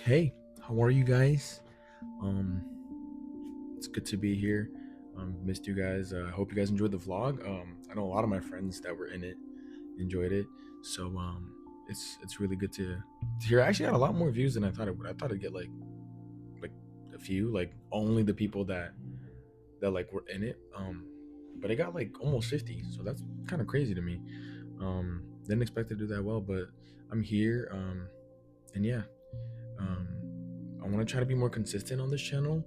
Hey, how are you guys? Um, it's good to be here. Missed you guys. I hope you guys enjoyed the vlog. I know a lot of my friends that were in it enjoyed it, so it's really good to hear. I actually got a lot more views than I thought it would. I thought it'd get like a few, like only the people that like were in it. But it got like almost 50, so that's kind of crazy to me. Didn't expect to do that well, but I'm here. And yeah, um I want to try to be more consistent on this channel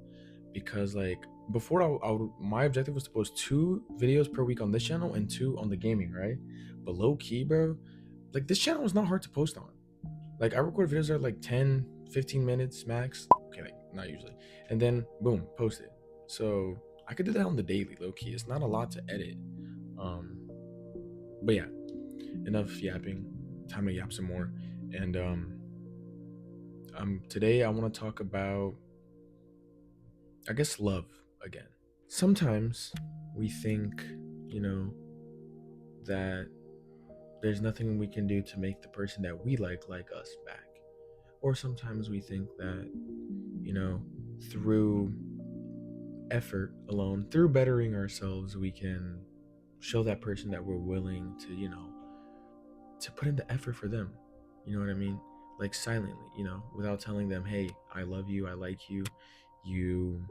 because like before my objective was to post 2 videos per week on this channel and 2 on the gaming, right? But low key, bro, like this channel is not hard to post on. Like I record videos that are like 10 15 minutes max, okay, like not usually, and then boom, post it. So I could do that on the daily. Low key, it's not a lot to edit. um but yeah, enough yapping. Time to yap some more. And today I want to talk about, I guess, love again. Sometimes we think, you know, that there's nothing we can do to make the person that we like us back. Or sometimes we think that, you know, through effort alone, through bettering ourselves, we can show that person that we're willing to, to put in the effort for them. You know what I mean? Like silently, without telling them, hey, I love you, I like you. You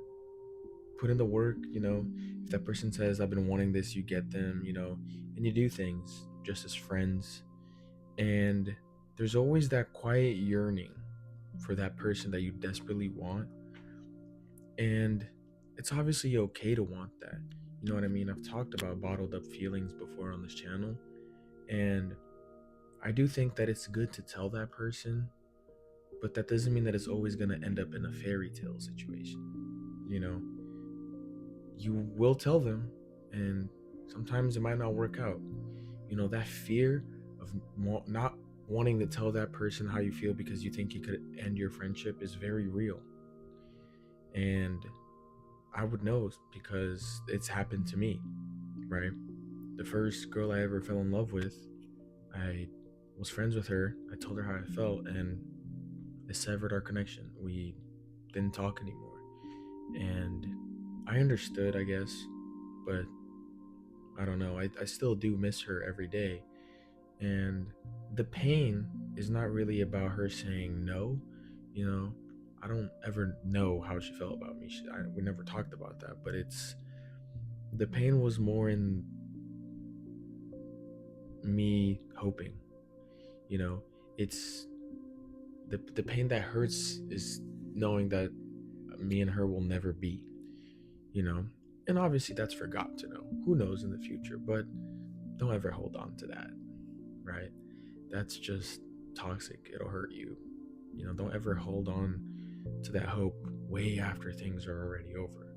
put in the work. If that person says, I've been wanting this, you get them, and you do things just as friends. And there's always that quiet yearning for that person that you desperately want. And it's obviously okay to want that. You know what I mean? I've talked about bottled up feelings before on this channel. And I do think that it's good to tell that person, but that doesn't mean that it's always going to end up in a fairy tale situation. You will tell them, and sometimes it might not work out. That fear of not wanting to tell that person how you feel because you think it could end your friendship is very real. And I would know because it's happened to me, right? The first girl I ever fell in love with, I was friends with her. I told her how I felt, and it severed our connection. We didn't talk anymore. And I understood, I guess, but I don't know. I still do miss her every day. And the pain is not really about her saying no. You know, I don't ever know how she felt about me. We never talked about that, but the pain was more in me hoping, you know, it's the pain that hurts is knowing that me and her will never be, you know, and obviously that's for God to know. Who knows in the future, but don't ever hold on to that, right? That's just toxic. It'll hurt you. Don't ever hold on to that hope way after things are already over.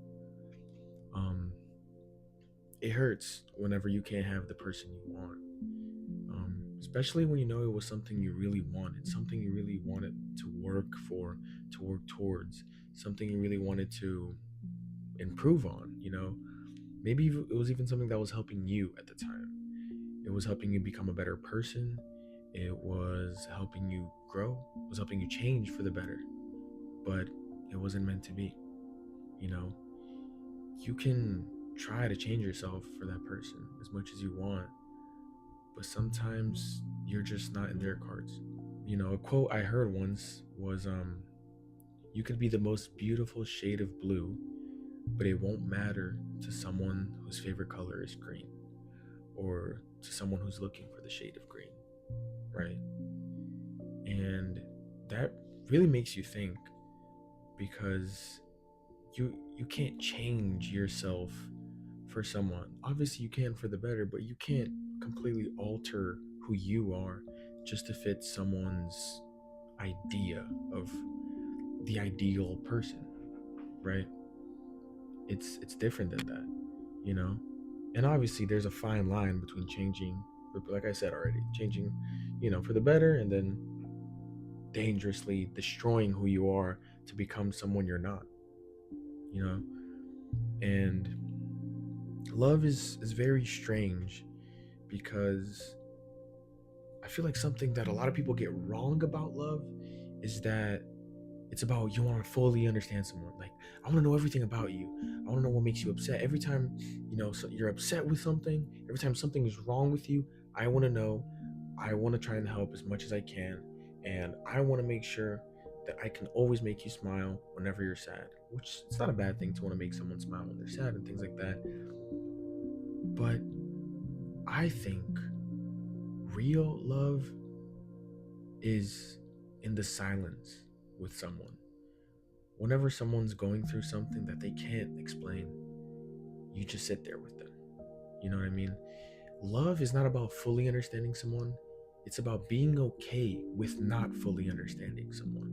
Um, it hurts whenever you can't have the person you want, especially when you know it was something you really wanted, something you really wanted to work for, to work towards, something you really wanted to improve on. Maybe it was even something that was helping you at the time. It was helping you become a better person. It was helping you grow. It was helping you change for the better. But it wasn't meant to be. You know, you can try to change yourself for that person as much as you want, but sometimes you're just not in their cards. A quote I heard once was, you could be the most beautiful shade of blue, but it won't matter to someone whose favorite color is green, or to someone who's looking for the shade of green, right? And that really makes you think, because you can't change yourself for someone. Obviously you can for the better, but you can't completely alter who you are just to fit someone's idea of the ideal person, right? It's different than that, you know? And obviously there's a fine line between changing, like I said already, changing, for the better, and then dangerously destroying who you are to become someone you're not, you know? And love is very strange, because I feel like something that a lot of people get wrong about love is that It's about you want to fully understand someone. Like, I want to know everything about you. I want to know what makes you upset. Every time, so you're upset with something, every time something is wrong with you, I want to know. I want to try and help as much as I can. And I want to make sure that I can always make you smile whenever you're sad, which it's not a bad thing to want to make someone smile when they're sad and things like that. But I think real love is in the silence with someone. Whenever someone's going through something that they can't explain, you just sit there with them. You know what I mean? Love is not about fully understanding someone, it's about being okay with not fully understanding someone.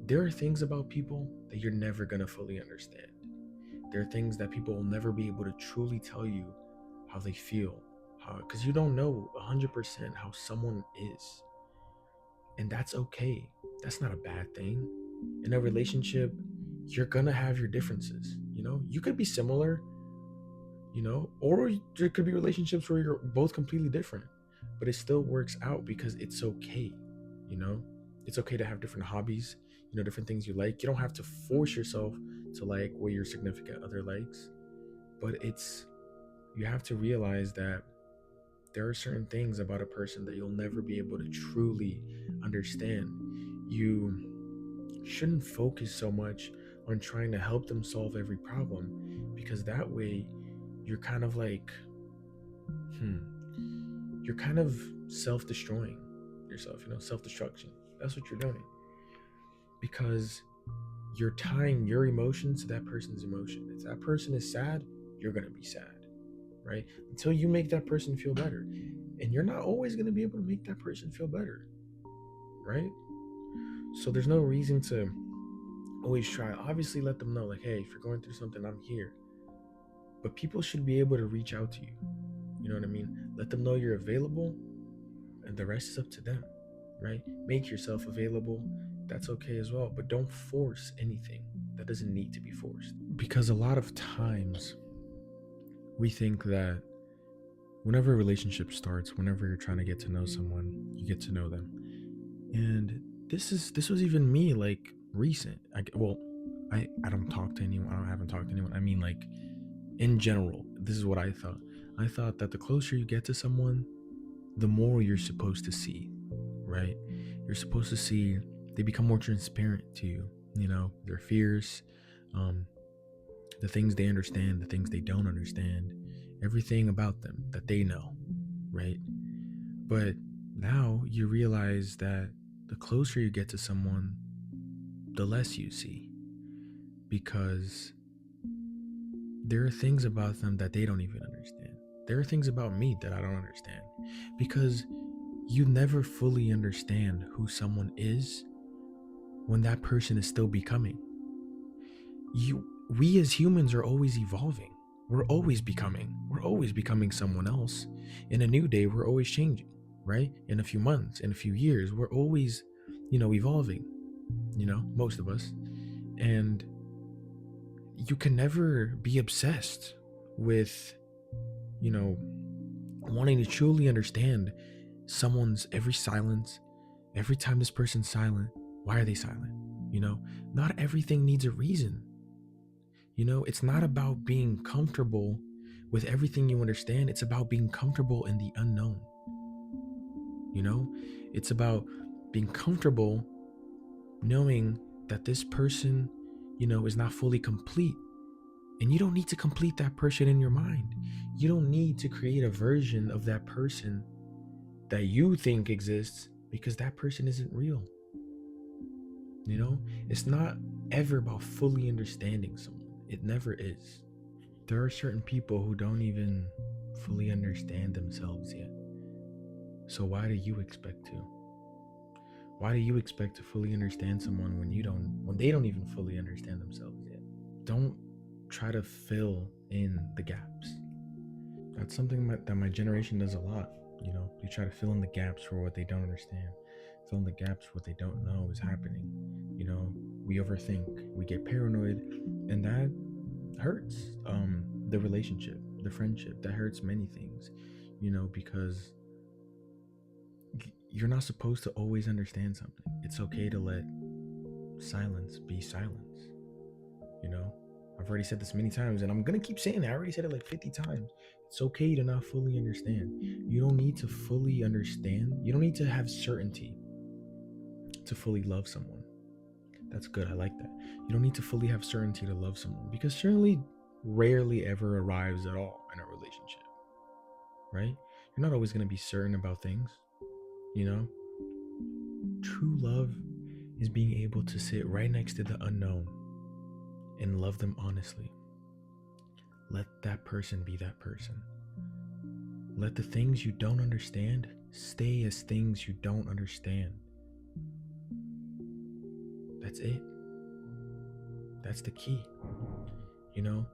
There are things about people that you're never going to fully understand. There are things that people will never be able to truly tell you how they feel, because you don't know 100% how someone is. And that's okay. That's not a bad thing. In a relationship, you're gonna have your differences. You could be similar, or there could be relationships where you're both completely different, but it still works out because it's okay. you know it's okay to have different hobbies, different things you like. You don't have to force yourself to like what your significant other likes, but you have to realize that there are certain things about a person that you'll never be able to truly understand. You shouldn't focus so much on trying to help them solve every problem, because that way you're kind of like, you're kind of self-destroying yourself, self-destruction. That's what you're doing, because you're tying your emotions to that person's emotion. If that person is sad, you're going to be sad, right? Until you make that person feel better. And you're not always going to be able to make that person feel better, right? So there's no reason to always try. Obviously, let them know, like, hey, if you're going through something, I'm here. But people should be able to reach out to you. You know what I mean? Let them know you're available, and the rest is up to them, right? Make yourself available. That's okay as well. But don't force anything that doesn't need to be forced. Because a lot of times we think that whenever a relationship starts, whenever you're trying to get to know someone, you get to know them. And this was even me, like, recent. I don't talk to anyone. I haven't talked to anyone. I mean, like, in general, this is what I thought. I thought that the closer you get to someone, the more you're supposed to see, right? You're supposed to see they become more transparent to you, their fears, the things they understand, the things they don't understand, everything about them that they know, right? But now you realize that the closer you get to someone, the less you see, because there are things about them that they don't even understand. There are things about me that I don't understand, because you never fully understand who someone is when that person is still becoming. We as humans are always evolving. We're always becoming someone else. In a new day, we're always changing, right? In a few months, in a few years, we're always, evolving, most of us. And you can never be obsessed with, wanting to truly understand someone's every silence. Every time this person's silent, why are they silent? Not everything needs a reason. It's not about being comfortable with everything you understand. It's about being comfortable in the unknown. It's about being comfortable knowing that this person, is not fully complete. And you don't need to complete that person in your mind. You don't need to create a version of that person that you think exists, because that person isn't real. It's not ever about fully understanding someone. It never is. There are certain people who don't even fully understand themselves yet. So why do you expect to? Why do you expect to fully understand someone when they don't even fully understand themselves yet? Don't try to fill in the gaps. That's something that my generation does a lot. They try to fill in the gaps for what they don't understand, fill in the gaps for what they don't know is happening. We overthink, we get paranoid, and that hurts the relationship, the friendship. That hurts many things, because you're not supposed to always understand something. It's okay to let silence be silence. You know, I've already said this many times and I'm gonna keep saying it. I already said it like 50 times. It's okay to not fully understand. You don't need to fully understand. You don't need to have certainty to fully love someone. That's good. I like that. You don't need to fully have certainty to love someone, because certainly rarely ever arrives at all in a relationship, right? You're not always going to be certain about things, you know? True love is being able to sit right next to the unknown and love them honestly. Let that person be that person. Let the things you don't understand stay as things you don't understand. That's it. That's the key. You know,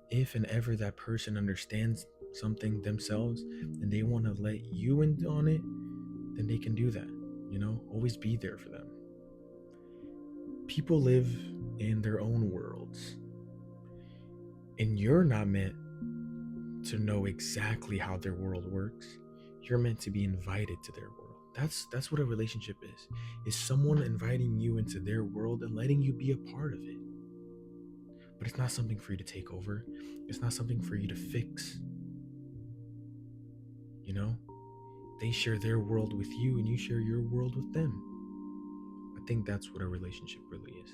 if and ever that person understands something themselves and they want to let you in on it, then they can do that. You know, always be there for them. People live in their own worlds, and you're not meant to know exactly how their world works. You're meant to be invited to their world. That's what a relationship is someone inviting you into their world and letting you be a part of it. But it's not something for you to take over. It's not something for you to fix. You know, they share their world with you and you share your world with them. I think that's what a relationship really is.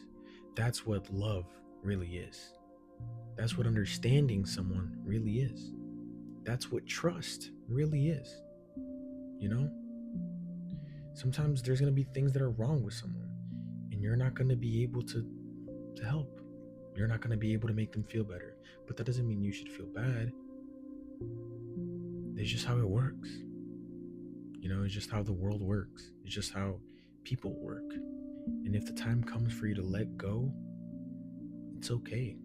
That's what love really is. That's what understanding someone really is. That's what trust really is. You know, sometimes there's going to be things that are wrong with someone and you're not going to be able to help. You're not going to be able to make them feel better. But that doesn't mean you should feel bad. It's just how it works. You know, it's just how the world works. It's just how people work. And if the time comes for you to let go, it's okay.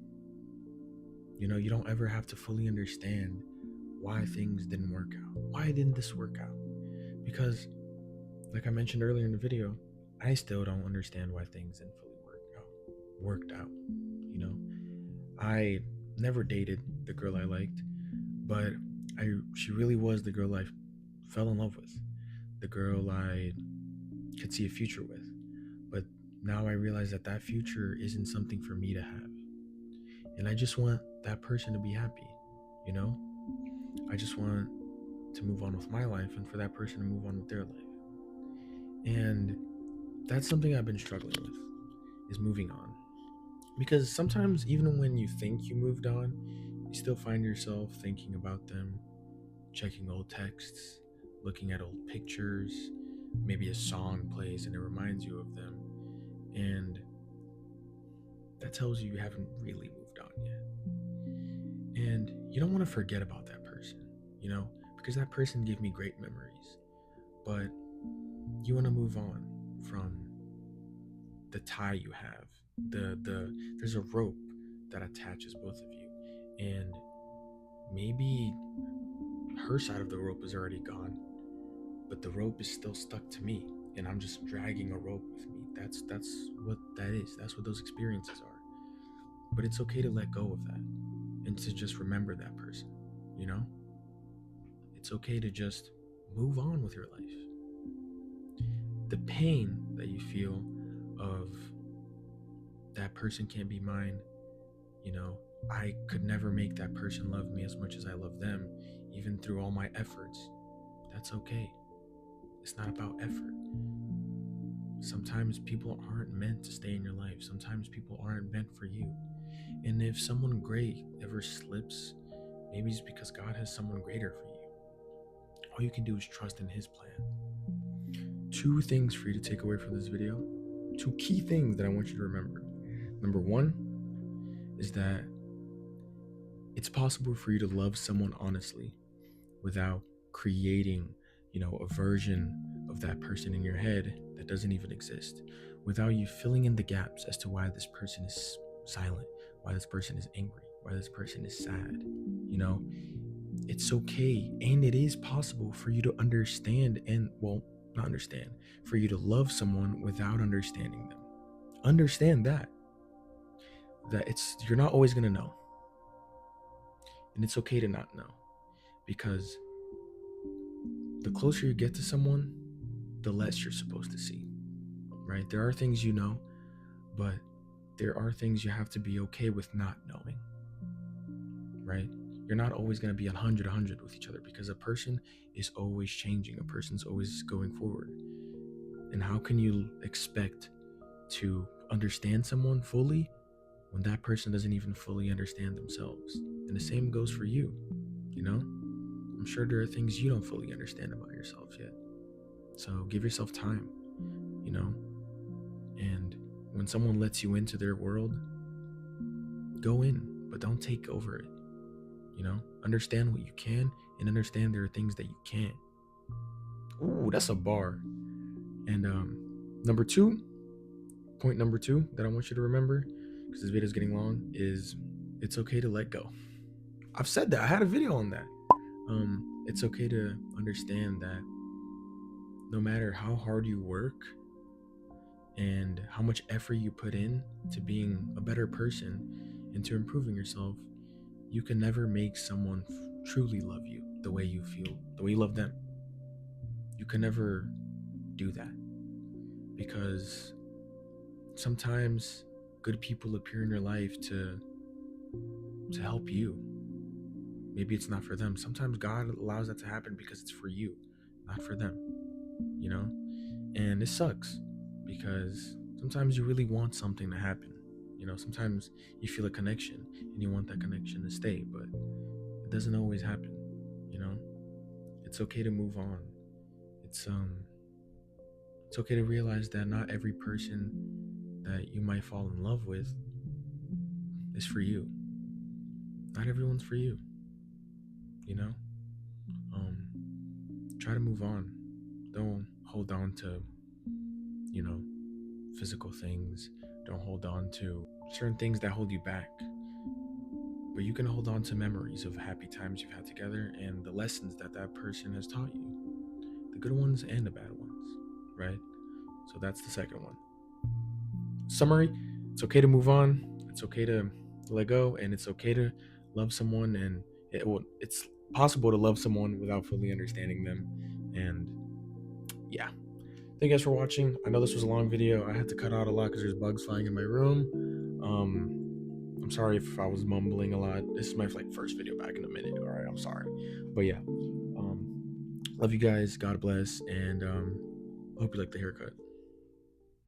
You know, you don't ever have to fully understand why things didn't work out. Why didn't this work out? Because, like I mentioned earlier in the video, I still don't understand why things didn't fully worked out. You know, I never dated the girl I liked, but she really was the girl I fell in love with, the girl I could see a future with. But now I realize that that future isn't something for me to have. And I just want that person to be happy, you know? I just want to move on with my life and for that person to move on with their life. And that's something I've been struggling with, is moving on. Because sometimes even when you think you moved on, you still find yourself thinking about them, checking old texts, looking at old pictures, maybe a song plays and it reminds you of them. And that tells you haven't really moved on yet. And you don't want to forget about that person, you know, because that person gave me great memories. But you want to move on from the tie you have. There's a rope that attaches both of you. And maybe her side of the rope is already gone, but the rope is still stuck to me, and I'm just dragging a rope with me. That's what that is. That's what those experiences are. But it's okay to let go of that and to just remember that person, you know? It's okay to just move on with your life. The pain that you feel of that person can't be mine, you know, I could never make that person love me as much as I love them, even through all my efforts. That's okay. It's not about effort. Sometimes people aren't meant to stay in your life. Sometimes people aren't meant for you. And if someone great ever slips, maybe it's because God has someone greater for you. All you can do is trust in His plan. 2 things for you to take away from this video. 2 key things that I want you to remember. Number 1 is that it's possible for you to love someone honestly without creating, you know, a version of that person in your head that doesn't even exist, without you filling in the gaps as to why this person is silent, why this person is angry, why this person is sad. You know, it's okay, and it is possible for you to understand and, well, not understand, for you to love someone without understanding them. Understand that you're not always going to know. And it's okay to not know, because the closer you get to someone, the less you're supposed to see, right? There are things you know, but there are things you have to be okay with not knowing, right? You're not always going to be 100 with each other, because a person is always changing. A person's always going forward. And how can you expect to understand someone fully when that person doesn't even fully understand themselves? And the same goes for you, you know? I'm sure there are things you don't fully understand about yourself yet. So give yourself time, you know? And when someone lets you into their world, go in, but don't take over it, you know? Understand what you can, and understand there are things that you can't. Ooh, that's a bar. And number two, point number two that I want you to remember, because this video is getting long, is it's okay to let go. I've said that. I had a video on that. It's okay to understand that no matter how hard you work and how much effort you put in to being a better person and to improving yourself, you can never make someone truly love you the way you feel, the way you love them. You can never do that, because sometimes good people appear in your life to help you. Maybe it's not for them. Sometimes God allows that to happen because it's for you, not for them, you know? And it sucks, because sometimes you really want something to happen. You know, sometimes you feel a connection and you want that connection to stay, but it doesn't always happen, you know? It's okay to move on. It's okay to realize that not every person that you might fall in love with is for you. Not everyone's for you, you know? Um Try to move on. Don't hold on to, you know, physical things. Don't hold on to certain things that hold you back. But you can hold on to memories of happy times you've had together and the lessons that that person has taught you, the good ones and the bad ones, right? So that's the second one. Summary: it's okay to move on. It's okay to let go, and it's okay to love someone. And it's possible to love someone without fully understanding them. And yeah, thank you guys for watching. I know this was a long video. I had to cut out a lot because there's bugs flying in my room. I'm sorry if I was mumbling a lot. This is my first video back in a minute. All right, I'm sorry, but yeah, love you guys. God bless, and hope you like the haircut.